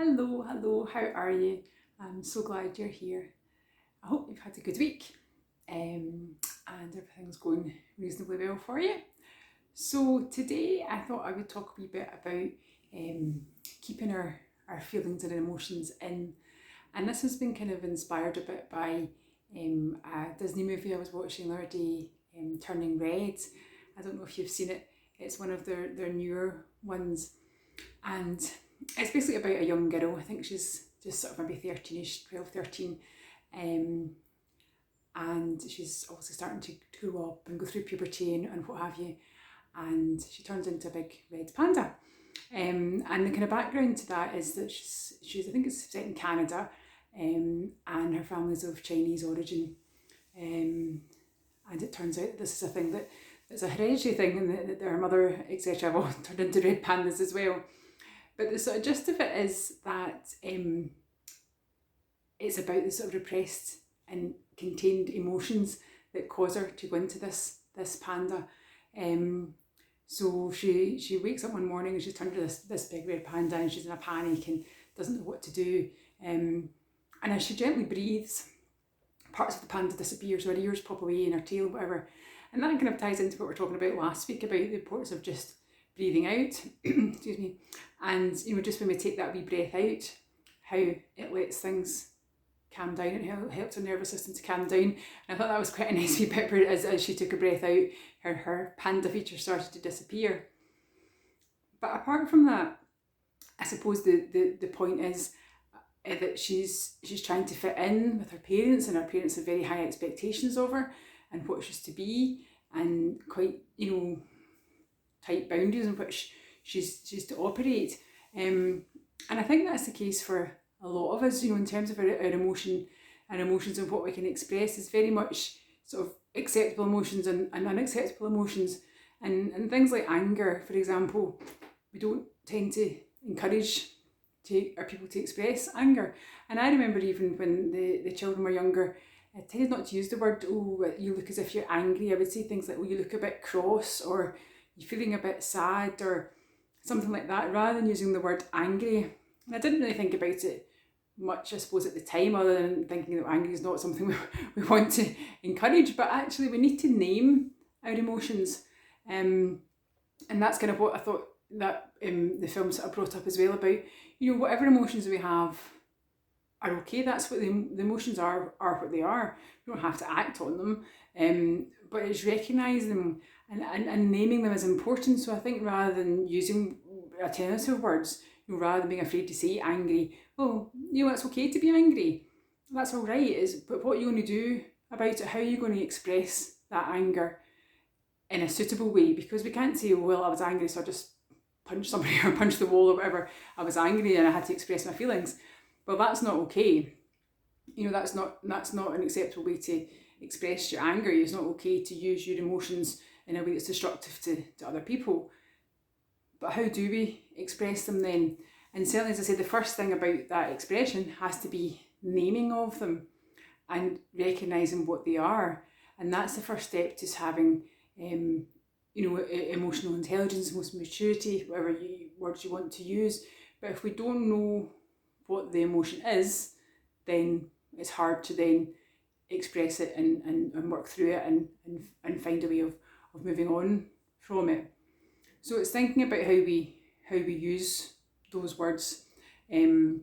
Hello, hello, how are you? I'm so glad you're here. I hope you've had a good week and everything's going reasonably well for you. So, today I thought I would talk a wee bit about keeping our feelings and emotions in. And this has been kind of inspired a bit by a Disney movie I was watching the other day, Turning Red. I don't know if you've seen it, it's one of their newer ones. And it's basically about a young girl. I think she's just sort of maybe 13ish, 12, 13. Um, and she's obviously starting to grow up and go through puberty and what have you. And she turns into a big red panda. And the kind of background to that is that she's I think it's set in Canada, and her family's of Chinese origin. And it turns out that this is a thing that it's a hereditary thing, and that her mother, etc., have all turned into red pandas as well. But the sort of gist of it is that it's about the sort of repressed and contained emotions that cause her to go into this panda. So she wakes up one morning and she's turned to this big red panda, and she's in a panic and doesn't know what to do. And as she gently breathes, parts of the panda disappear, so her ears pop away and her tail, whatever. And that kind of ties into what we were talking about last week about the importance of just breathing out, excuse me, and just when we take that wee breath out, how it lets things calm down and how it helps our nervous system to calm down. And I thought that was quite a nice wee bit where as she took a breath out, her panda feature started to disappear. But apart from that, I suppose the point is that she's trying to fit in with her parents, and her parents have very high expectations of her and what she's to be, and quite tight boundaries in which she's to operate. And I think that's the case for a lot of us, in terms of our emotions and what we can express is very much sort of acceptable emotions and unacceptable emotions. And things like anger, for example, we don't tend to encourage our people to express anger. And I remember even when the children were younger, I tended not to use the word, oh, you look as if you're angry. I would say things like, oh, you look a bit cross, or you're feeling a bit sad, or something like that, rather than using the word angry. And I didn't really think about it much, I suppose, at the time, other than thinking that anger is not something we want to encourage, but actually we need to name our emotions. And that's kind of what I thought that the film sort of brought up as well, about, whatever emotions we have are okay. That's what the emotions are what they are. We don't have to act on them, but it's recognising them and naming them is important. So I think rather than using alternative words, rather than being afraid to say angry, well, it's okay to be angry. That's all right. But what you're going to do about it, how are you going to express that anger in a suitable way? Because we can't say, well, I was angry, so I just punched somebody or punched the wall or whatever. I was angry and I had to express my feelings. Well, that's not okay. That's not an acceptable way to express your anger. It's not okay to use your emotions in a way that's destructive to other people. But how do we express them then? And certainly, as I said, the first thing about that expression has to be naming of them and recognising what they are. And that's the first step to having, emotional intelligence, emotional maturity, whatever words you want to use. But if we don't know what the emotion is, then it's hard to then express it and work through it and find a way of moving on from it. So it's thinking about how we use those words, and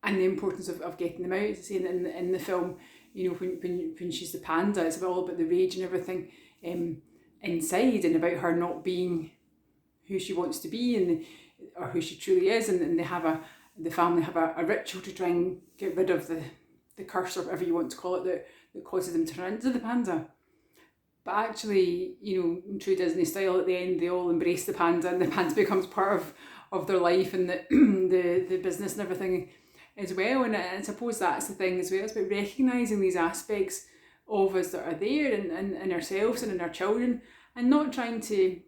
the importance of getting them out. As I say in the film, when she's the panda, it's all about the rage and everything inside, and about her not being who she wants to be or who she truly is, and the family have a ritual to try and get rid of the curse, or whatever you want to call it, that causes them to turn into the panda. But actually, in true Disney style, at the end they all embrace the panda, and the panda becomes part of their life and the business and everything as well. And I suppose that's the thing as well. It's about recognising these aspects of us that are there in ourselves and in our children, and not trying to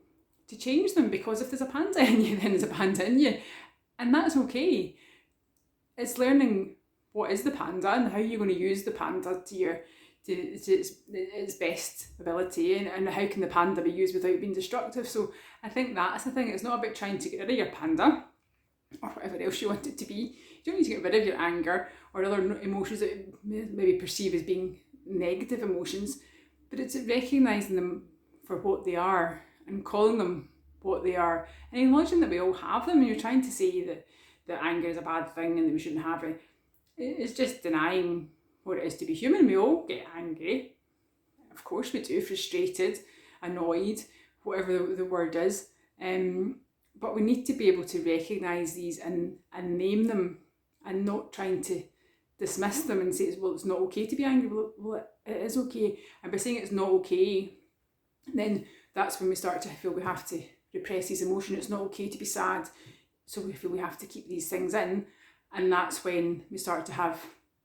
change them, because if there's a panda in you, then there's a panda in you. And that's okay. It's learning what is the panda and how you're going to use the panda to its best ability, and how can the panda be used without being destructive. So I think that's the thing. It's not about trying to get rid of your panda or whatever else you want it to be. You don't need to get rid of your anger or other emotions that you maybe perceive as being negative emotions, but it's recognising them for what they are and calling them what they are and acknowledging that we all have them. And you're trying to say that anger is a bad thing and that we shouldn't have it. It's just denying what it is to be human. We all get angry. Of course we do, frustrated, annoyed, whatever the word is. But we need to be able to recognise these and name them and not trying to dismiss them and say, well, it's not okay to be angry. Well, it is okay. And by saying it's not okay, then that's when we start to feel we have to repress these emotions. It's not okay to be sad. So we feel we have to keep these things in. And that's when we start to have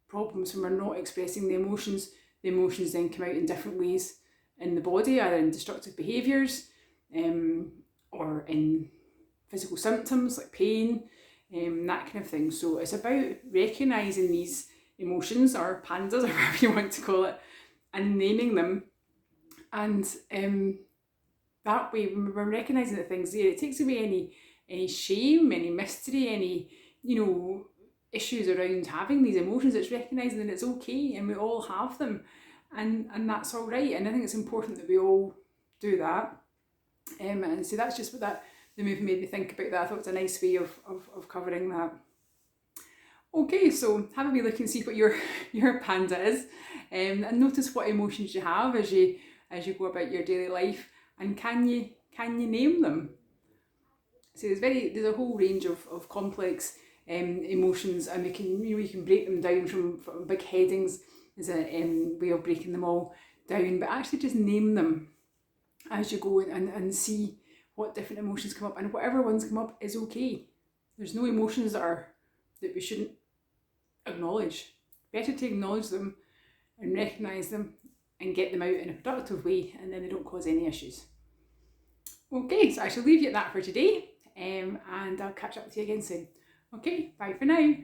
problems when we're not expressing the emotions. The emotions then come out in different ways in the body, either in destructive behaviours or in physical symptoms like pain, that kind of thing. So it's about recognising these emotions, or pandas, or whatever you want to call it, and naming them. And that way, when we're recognising the things there, it takes away any shame, any mystery, any, issues around having these emotions. It's recognising that it's okay and we all have them, and that's all right. And I think it's important that we all do that. And so that's just what the movie made me think about that. I thought it was a nice way of covering that. Okay, so have a wee look and see what your panda is, and notice what emotions you have as you go about your daily life, and can you name them? So there's a whole range of complex emotions, and you can break them down from big headings as a way of breaking them all down, but actually just name them as you go and see what different emotions come up, and whatever ones come up is okay. There's no emotions that we shouldn't acknowledge. Better to acknowledge them and recognise them and get them out in a productive way, and then they don't cause any issues. Okay, so I shall leave you at that for today, and I'll catch up with you again soon. Okay, bye for now.